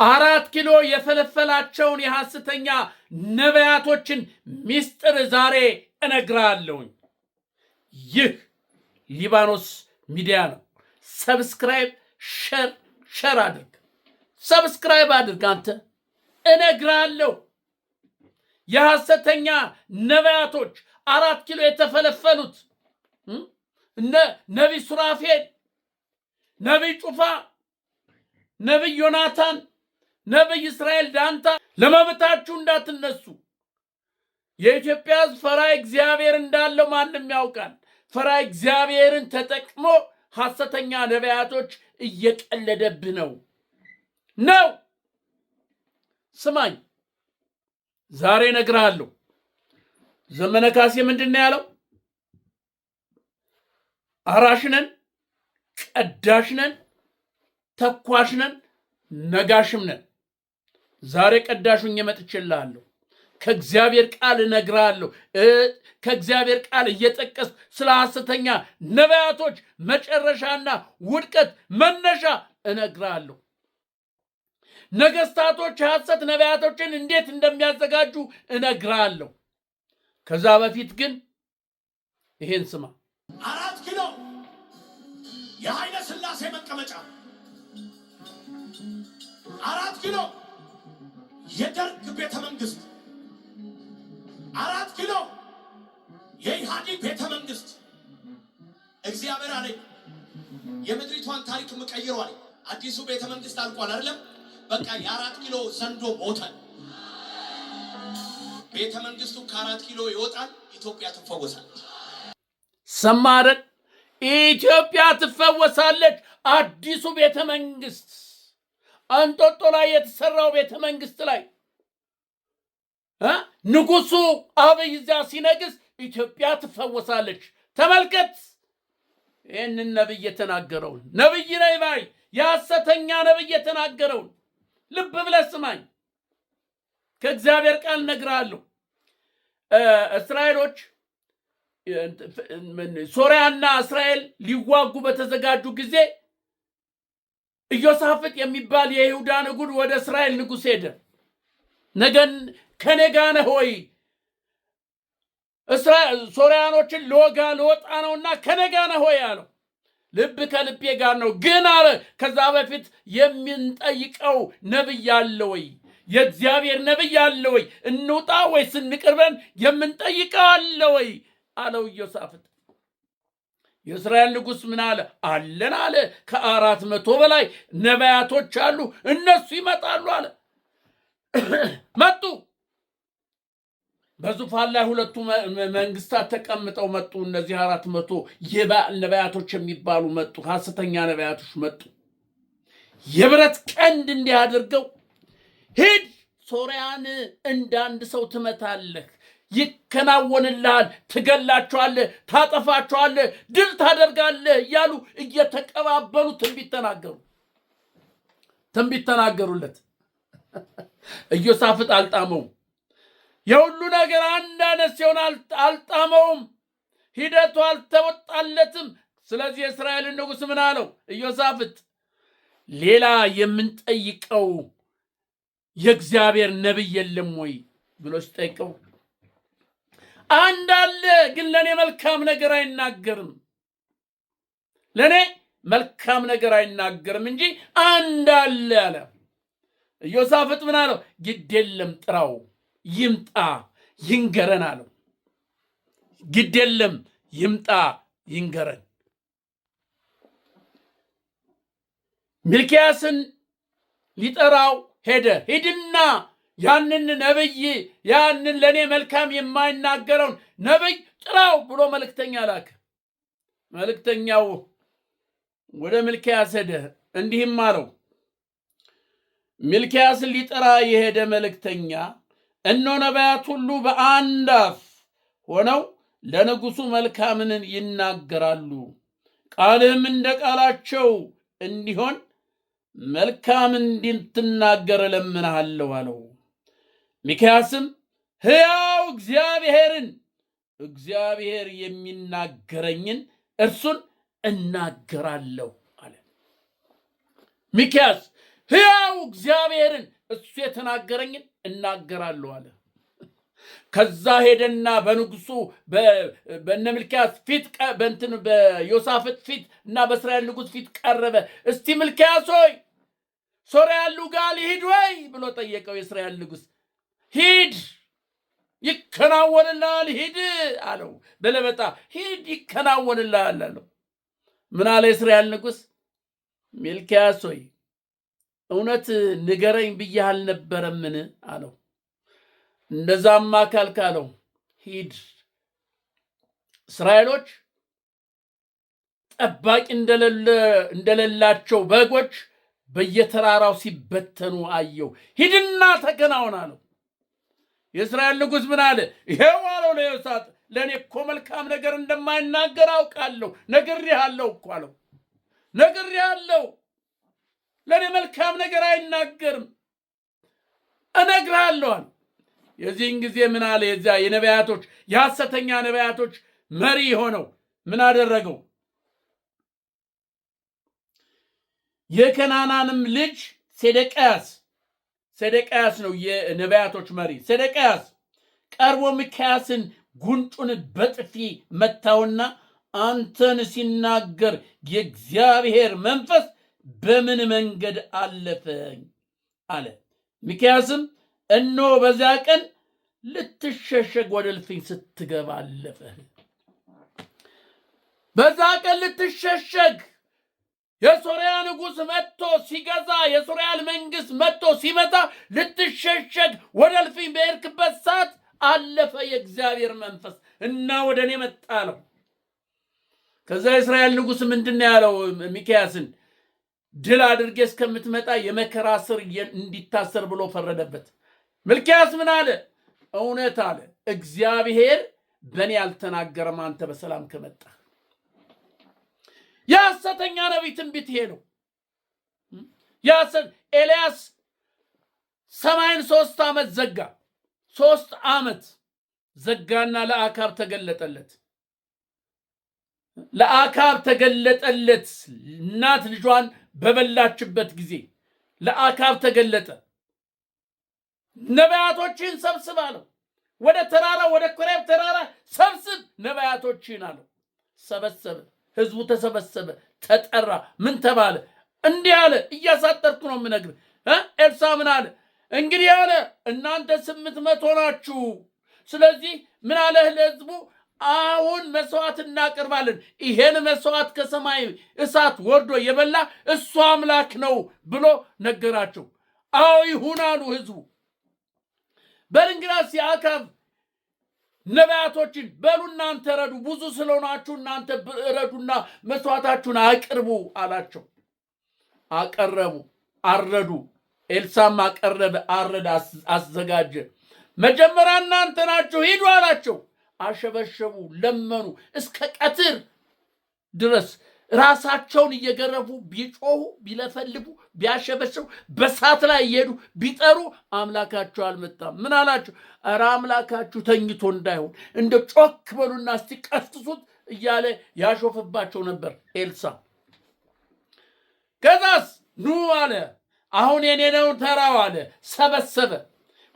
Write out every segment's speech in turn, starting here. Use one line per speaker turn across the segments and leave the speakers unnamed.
4 ኪሎ የፈለፈላቸውን የሐሰተኛ ነቢያቶችን ሚስጥር ዛሬ እነግራለሁ። ይህ ሊባኖስ ሚዲያ ነው። ሰብስክራይብ ሸር አድርግ። ሰብስክራይብ አድርግ። አንተ እነግራለሁ። የሐሰተኛ ነቢያቶች 4 ኪሎ የተፈለፈሉት እነ ነቢይ ሱራፌል፣ ነቢይ ጩፋ፣ ነቢይ ዮናታን፣ ነቢይ እስራኤል ዳንታ ለመብታችሁ እንዳትነሱ። የኢትዮጵያ ሕዝብ ፈሪሃ እግዚአብሔር እንዳለው ማንም ያውቃል። ፈሪሃ እግዚአብሔርን ተጠቅሞ ሐሰተኛ ነቢያቶች እየቀለደብህ ነው። ስማኝ፣ ዛሬ እነግርሃለሁ። ዘመነ ካሴ ምንድን ነው ያለው? አራሽነን፣ ቀዳሽነን፣ ተኳሽነን፣ ነጋሽምነን። ዛሬ ቀዳሹኝ መጥቼልሃለሁ። ከእግዚአብሔር ቃል እነግርሃለሁ። ከእግዚአብሔር ቃል እየጠቀስ ስለ ሐሰተኛ ነቢያቶች መጨረሻና ውድቀት መነሻ እነግርሃለሁ። ነገስታቶች የሐሰት ነቢያቶችን እንዴት እንደሚያዘጋጁ እነግርሃለሁ። ከዛ በፊት ግን ይሄን ስማ።
4 ኪሎ የኃይለ ሥላሴ መቀመጫ፣ 4 ኪሎ የደርግ ቤተ መንግስት፣ 4 ኪሎ የኢህአዴግ ቤተ መንግስት። እግዚአብሔር አለኝ የምድሪቷን ታሪክ የምቀይረው አለኝ። አዲሱ ቤተ መንግስት አልቋል አይደለም? በቃ የ4 ኪሎ ዘንዶ ሞተ። ቤተ መንግስቱ ከ4 ኪሎ ይወጣል። ኢትዮጵያ ትፈወሳለች።
ሰማረን። ኢትዮጵያ ትፈወሳለች። አዲሱ ቤተ መንግስት አንጦጦ ላይ የተሰራው ቤተ መንግስት ላይ ንጉሱ አብይ እዛ ሲነግስ ኢትዮጵያ ትፈወሳለች። ተመልከት። ይህንን ነብይ የተናገረውን ነብይ ነኝ ባይ የሐሰተኛ ነብይ የተናገረውን ልብ ብለህ ስማኝ። ከእግዚአብሔር ቃል እነግርሃለሁ። እስራኤሎች ሶርያና እስራኤል ሊዋጉ በተዘጋጁ ጊዜ ኢዮሳፍጥ የሚባል የይሁዳ ንጉሥ ወደ እስራኤል ንጉሥ ሄደ። ነገን ከኔ ጋር ነህ ወይ? ሶርያኖችን ልወጋ ልወጣ ነውና ከኔ ጋር ነህ ወይ አለው። ልብ ከልቤ ጋር ነው፣ ግን አለ ከዛ በፊት የምንጠይቀው ነብይ አለ ወይ? የእግዚአብሔር ነብይ አለ ወይ? እንውጣ ወይስ እንቅርበን የምንጠይቀው አለ ወይ አለው ኢዮሳፍጥ። የእስራኤል ንጉሥ ምን አለ? አለን አለ። ከ400 በላይ ነቢያቶች አሉ፣ እነሱ ይመጣሉ አለ። መጡ። በዙፋን ላይ ሁለቱ መንግስታት ተቀምጠው መጡ። እነዚህ 400 የበዓል ነቢያቶች የሚባሉ መጡ። ሐሰተኛ ነቢያቶች መጡ። የብረት ቀንድ እንዲህ አድርገው ሂድ፣ ሶርያን እንዳንድ ሰው ትመታለህ፣ ይከናወንልሃል፣ ትገላቸዋለህ፣ ታጠፋቸዋለህ፣ ድል ታደርጋለህ እያሉ እየተቀባበሉ ትንቢት ተናገሩለት። ኢዮሳፍጥ አልጣመውም። የሁሉ ነገር አንድ አይነት ሲሆን አልጣመውም። ሂደቱ አልተወጣለትም። ስለዚህ የእስራኤልን ንጉሥ ምን አለው? ኢዮሳፍጥ ሌላ የምንጠይቀው የእግዚአብሔር ነቢይ የለም ወይ ብሎ ሲጠይቀው አንድ አለ፣ ግን ለእኔ መልካም ነገር አይናገርም፣ ለእኔ መልካም ነገር አይናገርም እንጂ አንድ አለ አለ። ኢዮሳፍጥ ምን አለው? ግድ የለም ጥራው፣ ይምጣ ይንገረን አለው። ግድ የለም ይምጣ ይንገረን። ሚልክያስን ሊጠራው ሄደ። ሂድና ያንን ነብይ፣ ያንን ለእኔ መልካም የማይናገረውን ነብይ ጥራው ብሎ መልእክተኛ ላከ። መልእክተኛው ወደ ሚልክያስ ሄደ፣ እንዲህም አለው። ሚልክያስን ሊጠራ የሄደ መልእክተኛ እነሆ ነቢያት ሁሉ በአንድ አፍ ሆነው ለንጉሡ መልካምን ይናገራሉ፣ ቃልህም እንደ ቃላቸው እንዲሆን መልካም እንድትናገር እለምንሃለሁ አለው። ሚክያስም ሕያው እግዚአብሔርን እግዚአብሔር የሚናገረኝን እርሱን እናገራለሁ አለ። ሚክያስ ሕያው እግዚአብሔርን የተናገረኝን እናገራለሁ አለ። ከዛ ሄደና በንጉሱ በእነ ሚልክያስ ፊት በዮሳፍጥ ፊት እና በእስራኤል ንጉሥ ፊት ቀረበ። እስቲ ሚልክያስ ሆይ ሶርያ ያሉ ጋር ልሂድ ወይ ብሎ ጠየቀው። የእስራኤል ንጉሥ ሂድ ይከናወንልሃል ሂድ አለው። በለበጣ ሂድ ይከናወንልሃል አለው። ምን አለ የእስራኤል ንጉሥ? ሚልክያስ ሆይ እውነት ንገረኝ ብዬህ አልነበረምን አለው። እንደዛማ ካልካለው ሂድ፣ እስራኤሎች ጠባቂ እንደሌላቸው በጎች በየተራራው ሲበተኑ አየው። ሂድና ተከናወን አለው። የእስራኤል ንጉሥ ምን አለ? ይሄው አለው ለዮሳፍጥ፣ ለእኔ እኮ መልካም ነገር እንደማይናገር አውቃለሁ። ነግሬሃለሁ እኮ አለው። ነግሬሃለሁ፣ ለእኔ መልካም ነገር አይናገርም፣ እነግርሃለሁ አለ። የዚህን ጊዜ ምን አለ? የዚያ የነቢያቶች የሐሰተኛ ነቢያቶች መሪ ሆነው ምን አደረገው? የከናናንም ልጅ ሴዴቅያስ ነው የነቢያቶች መሪ። ሴዴቅያስ ቀርቦ ሚክያስን ጉንጩን በጥፊ መታውና አንተን ሲናገር የእግዚአብሔር መንፈስ በምን መንገድ አለፈኝ አለ። ሚክያስም እነሆ በዚያ ቀን ልትሸሸግ ወደ እልፍኝ ስትገባ አለፈህ። በዛ ቀን ልትሸሸግ የሶርያ ንጉሥ መጥቶ ሲገዛ፣ የሶርያ መንግስት መጥቶ ሲመታ ልትሸሸግ ወደ እልፍኝ በሄድክበት ሰዓት አለፈ የእግዚአብሔር መንፈስ እና ወደ እኔ መጣ አለው። ከዛ የእስራኤል ንጉሥ ምንድን ነው ያለው? ሚክያስን ድል አድርጌ እስከምትመጣ የመከራ ስር እንዲታሰር ብሎ ፈረደበት። ሚልክያስ ምን አለ? እውነት አለ እግዚአብሔር በእኔ ያልተናገረም አንተ በሰላም ከመጣ። የሐሰተኛ ነቢይ ትንቢት ይሄ ነው። ኤልያስ ሰማይን 3 ዓመት ዘጋ። 3 ዓመት ዘጋና ለአካብ ተገለጠለት። እናት ልጇን በበላችበት ጊዜ ለአካብ ተገለጠ። ነቢያቶችን ሰብስብ አለው። ወደ ተራራ ወደ ኮሬብ ተራራ ሰብስብ ነቢያቶችን አለው። ሰበሰበ። ህዝቡ ተሰበሰበ፣ ተጠራ። ምን ተባለ? እንዲህ አለ። እያሳጠርኩ ነው የምነግርህ። ኤልሳ ምን አለ? እንግዲህ አለ እናንተ 800 ናችሁ። ስለዚህ ምን አለ ለህዝቡ? አሁን መስዋዕት እናቀርባለን። ይሄን መስዋዕት ከሰማይ እሳት ወርዶ የበላ እሱ አምላክ ነው ብሎ ነገራቸው። አዎ ይሁን አሉ ህዝቡ። በልንግራስ የአካብ ነቢያቶችን በሉ እናንተ ረዱ፣ ብዙ ስለሆናችሁ እናንተ ረዱና መስዋዕታችሁን አቅርቡ አላቸው። አቀረቡ፣ አረዱ። ኤልሳም አቀረበ፣ አረደ፣ አዘጋጀ። መጀመሪያ እናንተ ናችሁ ሂዱ አላቸው። አሸበሸቡ፣ ለመኑ። እስከ ቀትር ድረስ ራሳቸውን እየገረፉ ቢጮሁ፣ ቢለፈልቡ፣ ቢያሸበሸቡ፣ በሳት ላይ እየሄዱ ቢጠሩ አምላካቸው አልመጣም። ምን አላቸው? ኧረ አምላካችሁ ተኝቶ እንዳይሆን እንደ ጮክ በሉና እስቲ ቀስቅሱት እያለ ያሾፍባቸው ነበር ኤልሳ። ከዛስ ኑ አለ፣ አሁን የኔ ነው ተራው አለ። ሰበሰበ።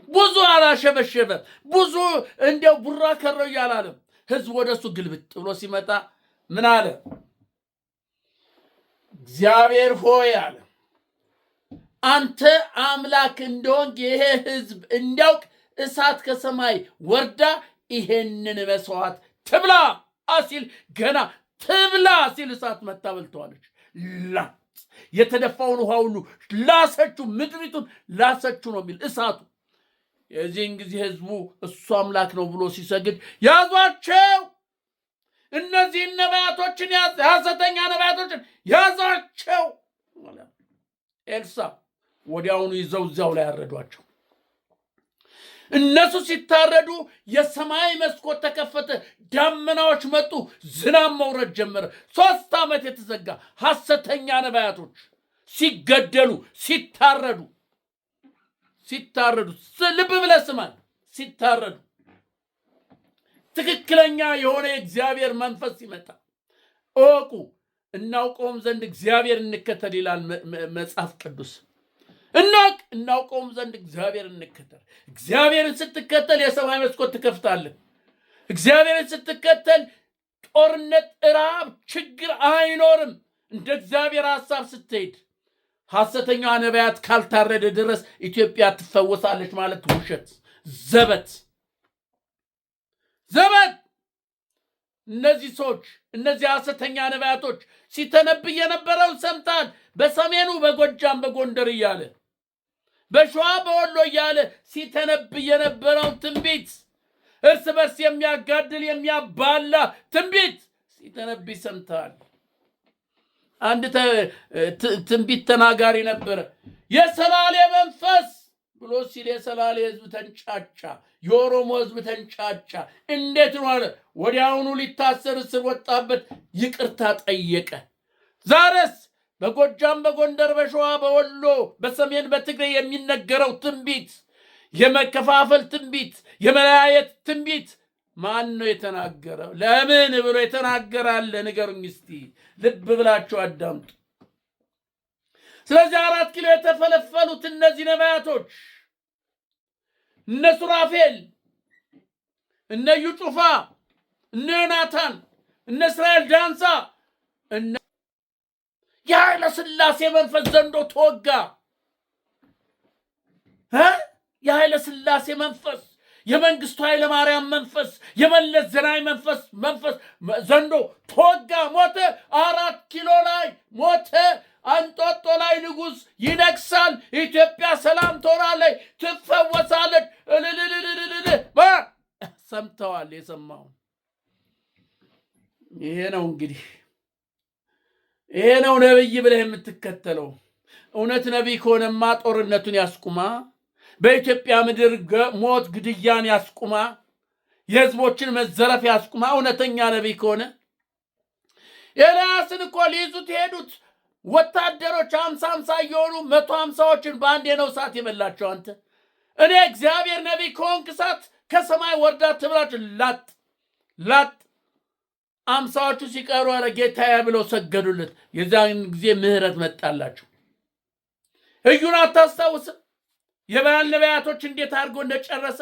ብዙ አላሸበሸበ፣ ብዙ እንዲያው ቡራ ከረው እያላለም ህዝብ ወደሱ ግልብጥ ብሎ ሲመጣ ምን አለ? እግዚአብሔር ሆይ አለ አንተ አምላክ እንደሆንክ ይሄ ህዝብ እንዲያውቅ እሳት ከሰማይ ወርዳ ይሄንን መስዋዕት ትብላ ሲል ገና ትብላ ሲል እሳት መታ በልተዋለች። የተደፋውን ውሃ ሁሉ ላሰችው፣ ምድሪቱን ላሰችው ነው የሚል እሳቱ። የዚህን ጊዜ ህዝቡ እሱ አምላክ ነው ብሎ ሲሰግድ ያዟቸው፣ እነዚህን ነቢያቶችን ሐሰተኛ ነቢያቶችን ያዟቸው። ኤልሳ ወዲያውኑ ይዘው እዚያው ላይ ያረዷቸው። እነሱ ሲታረዱ የሰማይ መስኮት ተከፈተ፣ ዳመናዎች መጡ፣ ዝናብ መውረድ ጀመረ። 3 ዓመት የተዘጋ ሐሰተኛ ነቢያቶች ሲገደሉ ሲታረዱ ልብ ብለህ ስማኝ። ሲታረዱ ትክክለኛ የሆነ የእግዚአብሔር መንፈስ ሲመጣ እወቁ። እናውቀውም ዘንድ እግዚአብሔር እንከተል ይላል መጽሐፍ ቅዱስ። እናውቀውም ዘንድ እግዚአብሔር እንከተል። እግዚአብሔርን ስትከተል የሰማይ መስኮት ትከፍታለህ። እግዚአብሔርን ስትከተል ጦርነት፣ ራብ፣ ችግር አይኖርም። እንደ እግዚአብሔር ሐሳብ ስትሄድ ሐሰተኛዋ ነቢያት ካልታረደ ድረስ ኢትዮጵያ ትፈወሳለች ማለት ውሸት፣ ዘበት። እነዚህ ሰዎች፣ እነዚህ ሐሰተኛ ነቢያቶች ሲተነብይ የነበረውን ሰምታል። በሰሜኑ በጎጃም በጎንደር እያለ በሸዋ በወሎ እያለ ሲተነብይ የነበረውን ትንቢት፣ እርስ በርስ የሚያጋድል የሚያባላ ትንቢት ሲተነብይ ሰምታል። አንድ ትንቢት ተናጋሪ ነበረ። የሰላሌ መንፈስ ብሎ ሲል የሰላሌ ህዝብ ተንጫጫ፣ የኦሮሞ ህዝብ ተንጫጫ። እንዴት ነው አለ። ወዲያውኑ ሊታሰር እስር ወጣበት፣ ይቅርታ ጠየቀ። ዛሬስ በጎጃም በጎንደር በሸዋ በወሎ በሰሜን በትግሬ የሚነገረው ትንቢት፣ የመከፋፈል ትንቢት፣ የመለያየት ትንቢት ማን ነው የተናገረው? ለምን ብሎ የተናገራለ? ንገሩኝ እስቲ፣ ልብ ብላችሁ አዳምጡ። ስለዚህ 4 ኪሎ የተፈለፈሉት እነዚህ ነቢያቶች እነ ሱራፌል፣ እነ እዩ ጩፋ፣ እነ ዮናታን፣ እነ እስራኤል ዳንሳ፣ የኃይለ ሥላሴ መንፈስ ዘንዶ ተወጋ። የኃይለ ሥላሴ መንፈስ፣ የመንግስቱ ኃይለ ማርያም መንፈስ፣ የመለስ ዜናዊ መንፈስ ዘንዶ ተወጋ፣ ሞተ። 4 ኪሎ ላይ ሞተ። አንጦጦ ላይ ንጉሥ ይነግሳል። ኢትዮጵያ ሰላም ትሆናለች፣ ትፈወሳለች። ሰምተዋል። የሰማውን ይሄ ነው እንግዲህ፣ ይሄ ነው ነብይ ብለህ የምትከተለው። እውነት ነቢይ ከሆነማ ጦርነቱን ያስቁማ፣ በኢትዮጵያ ምድር ሞት ግድያን ያስቁማ፣ የህዝቦችን መዘረፍ ያስቁማ። እውነተኛ ነቢይ ከሆነ ኤልያስን እኮ ሊይዙት የሄዱት ወታደሮች 50 እየሆኑ 150ዎችን በአንዴ ነው እሳት የበላቸው። አንተ እኔ እግዚአብሔር ነቢይ ከሆንክ እሳት ከሰማይ ወርዳ ትብላችሁ። ላጥ 50ዎቹ ሲቀሩ አለ ጌታዬ ብለው ሰገዱለት። የዛን ጊዜ ምህረት መጣላቸው። እዩን አታስታውስም? የበዓል ነቢያቶች እንዴት አድርጎ እንደጨረሰ።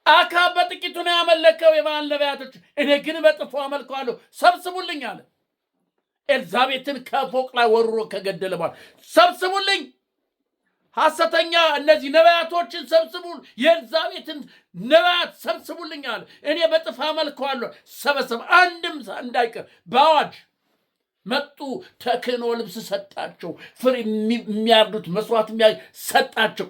አካብ በጥቂቱ ነው ያመለከው የበዓል ነቢያቶች። እኔ ግን በጥፎ አመልከዋለሁ፣ ሰብስቡልኝ አለ። ኤልዛቤትን ከፎቅ ላይ ወርሮ ከገደለ በኋላ ሰብስቡልኝ፣ ሐሰተኛ እነዚህ ነቢያቶችን ሰብስቡ፣ የኤልዛቤትን ነቢያት ሰብስቡልኝ አለ። እኔ በጥፍ አመልከዋለሁ። ሰበሰብ፣ አንድም እንዳይቀር በአዋጅ መጡ። ተክህኖ ልብስ ሰጣቸው፣ ፍሬ የሚያርዱት መስዋዕት ሰጣቸው።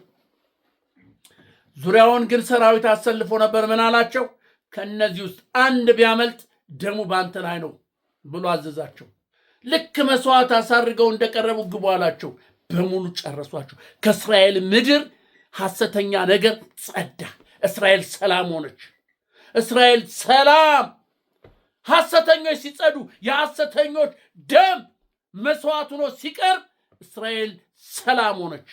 ዙሪያውን ግን ሰራዊት አሰልፎ ነበር። ምን አላቸው? ከእነዚህ ውስጥ አንድ ቢያመልጥ ደሙ በአንተ ላይ ነው ብሎ አዘዛቸው። ልክ መስዋዕት አሳርገው እንደቀረቡ ግቡ አላቸው። በሙሉ ጨረሷቸው። ከእስራኤል ምድር ሐሰተኛ ነገር ጸዳ። እስራኤል ሰላም ሆነች። እስራኤል ሰላም። ሐሰተኞች ሲጸዱ፣ የሐሰተኞች ደም መስዋዕት ሆኖ ሲቀርብ እስራኤል ሰላም ሆነች።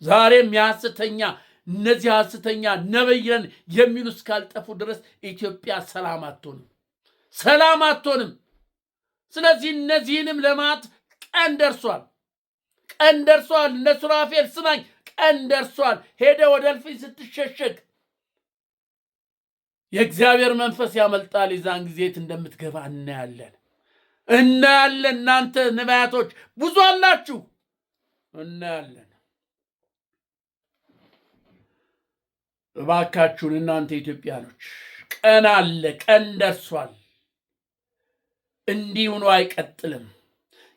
ዛሬም የሐሰተኛ እነዚህ ሐሰተኛ ነብይን የሚሉ እስካልጠፉ ድረስ ኢትዮጵያ ሰላም አትሆንም። ስለዚህ እነዚህንም ለማት ቀን ደርሷል። እነ ሱራፌል ስማኝ፣ ቀን ደርሷል። ሄደ ወደ እልፍኝ ስትሸሸግ የእግዚአብሔር መንፈስ ያመልጣል። የዛን ጊዜ የት እንደምትገባ እናያለን። እናንተ ነቢያቶች ብዙ አላችሁ፣ እናያለን። እባካችሁን እናንተ ኢትዮጵያኖች፣ ቀን አለ፣ ቀን ደርሷል። እንዲህ ሆኖ አይቀጥልም።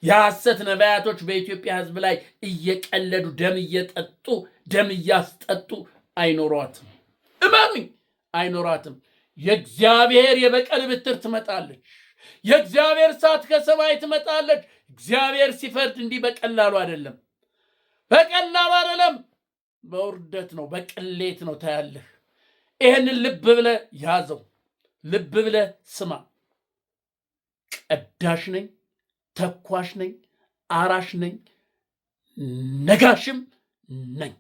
የሐሰት ነቢያቶች በኢትዮጵያ ሕዝብ ላይ እየቀለዱ ደም እያስጠጡ አይኖሯትም። እመኑኝ፣ አይኖራትም። የእግዚአብሔር የበቀል ብትር ትመጣለች። የእግዚአብሔር እሳት ከሰማይ ትመጣለች። እግዚአብሔር ሲፈርድ እንዲህ በቀላሉ አይደለም፣ በውርደት ነው፣ በቅሌት ነው። ታያለህ። ይህንን ልብ ብለህ ያዘው፣ ልብ ብለህ ስማ። ቀዳሽ ነኝ፣ ተኳሽ ነኝ፣ አራሽ ነኝ፣ ነጋሽም ነኝ።